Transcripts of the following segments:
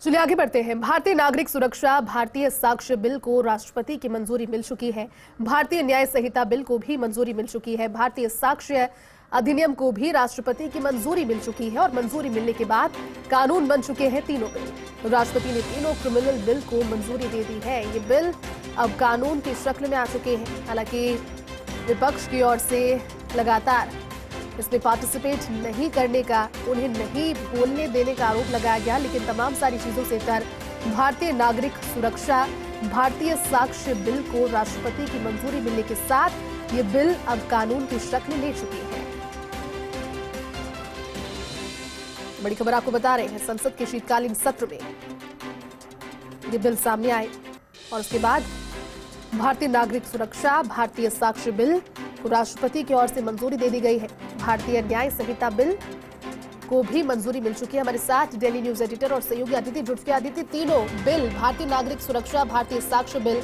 चलिए आगे बढ़ते हैं। भारतीय नागरिक सुरक्षा भारतीय साक्ष्य बिल को राष्ट्रपति की मंजूरी मिल चुकी है। भारतीय न्याय संहिता बिल को भी मंजूरी मिल चुकी है। भारतीय साक्ष्य अधिनियम को भी राष्ट्रपति की मंजूरी मिल चुकी है और मंजूरी मिलने के बाद कानून बन चुके हैं तीनों बिल। राष्ट्रपति ने तीनों क्रिमिनल बिल को मंजूरी दे दी है। ये बिल अब कानून की शक्ल में आ चुके हैं। हालांकि विपक्ष की ओर से लगातार इसमें पार्टिसिपेट नहीं करने का, उन्हें नहीं बोलने देने का आरोप लगाया गया, लेकिन तमाम सारी चीजों से तर भारतीय नागरिक सुरक्षा भारतीय साक्ष्य बिल को राष्ट्रपति की मंजूरी मिलने के साथ ये बिल अब कानून की शक्ल ले चुकी है। बड़ी खबर आपको बता रहे हैं, संसद के शीतकालीन सत्र में ये बिल सामने आए और उसके बाद भारतीय नागरिक सुरक्षा भारतीय साक्ष्य बिल को राष्ट्रपति की ओर से मंजूरी दे दी गई है। भारतीय न्याय संहिता बिल को भी मंजूरी मिल चुकी है। हमारे साथ डेली न्यूज एडिटर और सहयोगी अदिति जुड़ चुके। अदिति, तीनों बिल, भारतीय नागरिक सुरक्षा भारतीय साक्ष्य बिल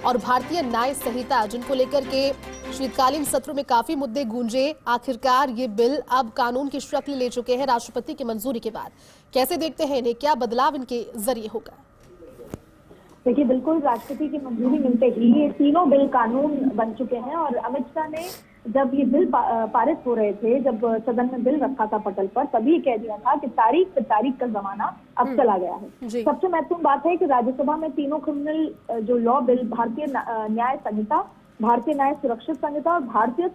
और भारतीय न्याय संहिता, जिनको लेकर के शीतकालीन सत्र में काफी मुद्दे गूंजे, आखिरकार ये बिल अब कानून की शक्ल ले चुके हैं राष्ट्रपति की मंजूरी के बाद। कैसे देखते हैं इन्हें, क्या बदलाव इनके जरिए होगा? देखिए, बिल्कुल राष्ट्रपति की मंजूरी मिलते ही ये तीनों बिल कानून बन चुके हैं। और अमित शाह ने जब ये बिल पारित हो रहे थे, जब सदन में बिल रखा था पटल पर, तभी कह दिया था कि तारीख पे तारीख का जमाना अब चला गया है। सबसे महत्वपूर्ण बात है कि राज्यसभा में तीनों क्रिमिनल जो लॉ बिल, भारतीय न्याय संहिता, भारतीय न्याय सुरक्षित संहिता और भारतीय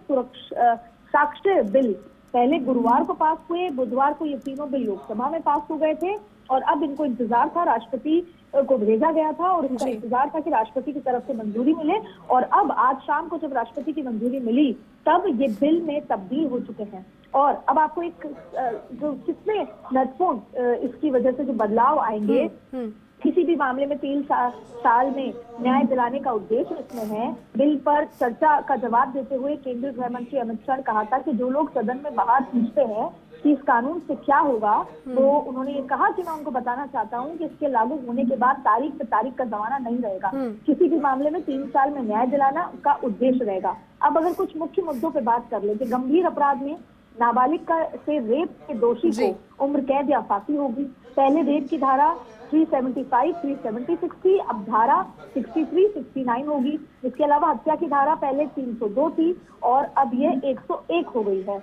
साक्ष्य बिल पहले गुरुवार को पास हुए। बुधवार को ये तीनों बिल लोकसभा में पास हो गए थे और अब इनको इंतजार था, राष्ट्रपति को भेजा गया था और उनका इंतजार था कि राष्ट्रपति की तरफ से मंजूरी मिले। और अब आज शाम को जब राष्ट्रपति की मंजूरी मिली, तब ये बिल में तब्दील हो चुके हैं। और अब आपको एक जो कितने महत्वपूर्ण इसकी वजह से जो बदलाव आएंगे, किसी भी मामले में 3 साल में न्याय दिलाने का उद्देश्य इसमें है। बिल पर चर्चा का जवाब देते हुए केंद्रीय गृह मंत्री अमित शाह ने कहा था कि जो लोग सदन में बाहर पूछते हैं कि इस कानून से क्या होगा, तो उन्होंने ये कहा कि मैं उनको बताना चाहता हूं कि इसके लागू होने के बाद तारीख पे तारीख का जमाना नहीं रहेगा। किसी भी मामले में 3 साल में न्याय दिलाना का उद्देश्य रहेगा। अब अगर कुछ मुख्य मुद्दों पे बात कर लेते, गंभीर अपराध में नाबालिग से रेप के दोषी को उम्र कैद या फांसी होगी। पहले रेप की धारा 375, 376 थी, अब धारा 63, 69 होगी। इसके अलावा हत्या की धारा पहले 302 थी और अब ये 101 हो गई है।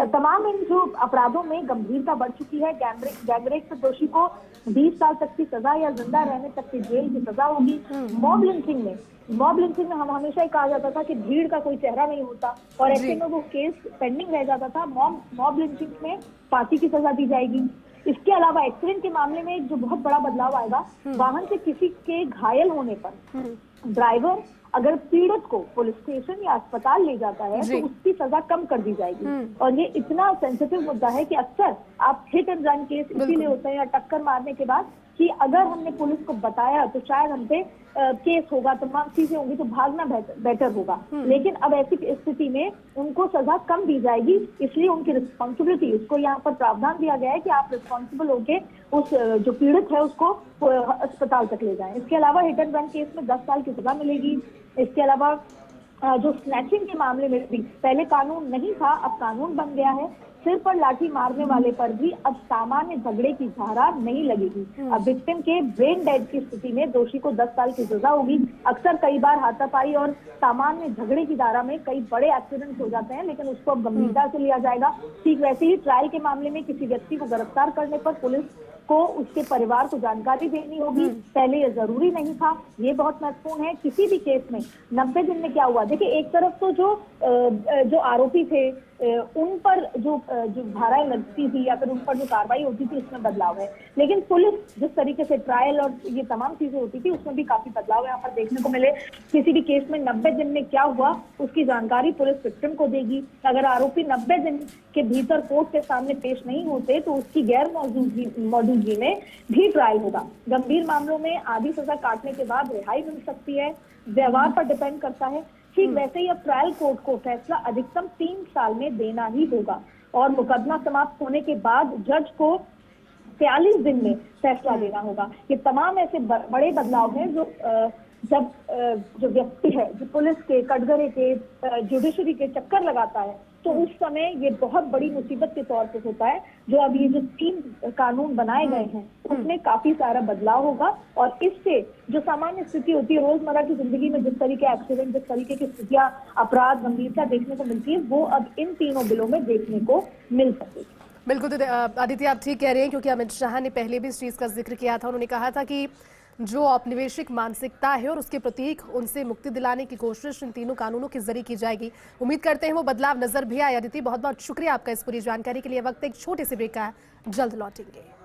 तमाम इन जो अपराधों में गंभीरता बढ़ चुकी है। गैंगरेप के दोषी को 20 साल तक की सजा या जिंदा रहने तक की जेल की सजा होगी। मॉब लिंचिंग में हम हमेशा ही कहा जाता था कि भीड़ का कोई चेहरा नहीं होता और ऐसे में वो केस पेंडिंग रह जाता था। मॉब लिंचिंग में फांसी की सजा दी जाएगी। इसके अलावा एक्सीडेंट के मामले में जो बहुत बड़ा बदलाव आएगा, वाहन से किसी के घायल होने पर ड्राइवर अगर पीड़ित को पुलिस स्टेशन या अस्पताल ले जाता है तो उसकी सजा कम कर दी जाएगी। और ये इतना सेंसिटिव मुद्दा है कि अक्सर आप हिट एंड रन केस इसीलिए होते हैं या टक्कर मारने के बाद कि अगर हमने पुलिस को बताया तो शायद हम पे केस होगा, तमाम चीजें होंगी, तो भागना बेटर होगा। लेकिन अब ऐसी स्थिति में उनको सजा कम दी जाएगी, इसलिए उनकी रिस्पॉन्सिबिलिटी, उसको यहाँ पर प्रावधान दिया गया है कि आप रिस्पॉन्सिबल होके उस जो पीड़ित है उसको अस्पताल तक ले जाएं। इसके अलावा हिट एंड रन केस में 10 साल की सजा मिलेगी। इसके अलावा जो स्नैचिंग के मामले में भी पहले कानून नहीं था, अब कानून बन गया है। सिर पर लाठी मारने वाले पर भी अब सामान्य झगड़े की धारा नहीं लगेगी। अब विक्टिम के ब्रेन डेड की स्थिति में दोषी को 10 साल की सजा होगी। अक्सर कई बार हाथापाई और सामान्य झगड़े की धारा में कई बड़े एक्सीडेंट हो जाते हैं, लेकिन उसको अब गंभीरता से लिया जाएगा। ठीक वैसे ही ट्रायल के मामले में किसी व्यक्ति को गिरफ्तार करने पर पुलिस को उसके परिवार को जानकारी देनी होगी। पहले ये जरूरी नहीं था, ये बहुत महत्वपूर्ण है। किसी भी केस में 90 दिन में क्या हुआ, देखिए एक तरफ तो जो आरोपी थे उन पर जो धाराएं लगती थी या फिर उन पर जो कार्रवाई होती थी उसमें बदलाव है, लेकिन पुलिस जिस तरीके से ट्रायल और ये तमाम चीजें होती थी उसमें भी काफी बदलाव यहाँ पर देखने को मिले। किसी भी केस में 90 दिन में क्या हुआ उसकी जानकारी पुलिस विक्टिम को देगी। अगर आरोपी 90 दिन के भीतर कोर्ट के सामने पेश नहीं होते तो उसकी गैर मौजूदगी में भी ट्रायल होगा। गंभीर मामलों में आधी सजा काटने के बाद रिहाई मिल सकती है, व्यवहार पर डिपेंड करता है। ठीक वैसे ही अब ट्रायल कोर्ट को फैसला अधिकतम 3 साल में देना ही होगा और मुकदमा समाप्त होने के बाद जज को 43 दिन में फैसला देना होगा। ये तमाम ऐसे बड़े बदलाव हैं जो जब जो व्यक्ति है जो पुलिस के कटघरे के जुडिशरी के चक्कर लगाता है तो उस समय ये बहुत बड़ी मुसीबत के तौर पे होता है। जो अब ये जो 3 कानून बनाए गए हैं उसमें काफी सारा बदलाव होगा और इससे जो सामान्य स्थिति होती है रोजमर्रा की जिंदगी में, जिस तरीके एक्सीडेंट, जिस तरीके की स्थितियां, अपराध, गंभीरता देखने को मिलती है, वो अब इन तीनों बिलों में देखने को मिल सकेगी। बिल्कुल आदित्य, आप ठीक कह रहे हैं, क्योंकि अमित शाह ने पहले भी इस चीज का जिक्र किया था। उन्होंने कहा था कि जो औपनिवेशिक मानसिकता है और उसके प्रतीक, उनसे मुक्ति दिलाने की कोशिश इन तीनों कानूनों के जरिए की जाएगी। उम्मीद करते हैं वो बदलाव नजर भी आए। आदित्य, बहुत बहुत शुक्रिया आपका इस पूरी जानकारी के लिए। वक्त एक छोटे से ब्रेक का है, जल्द लौटेंगे।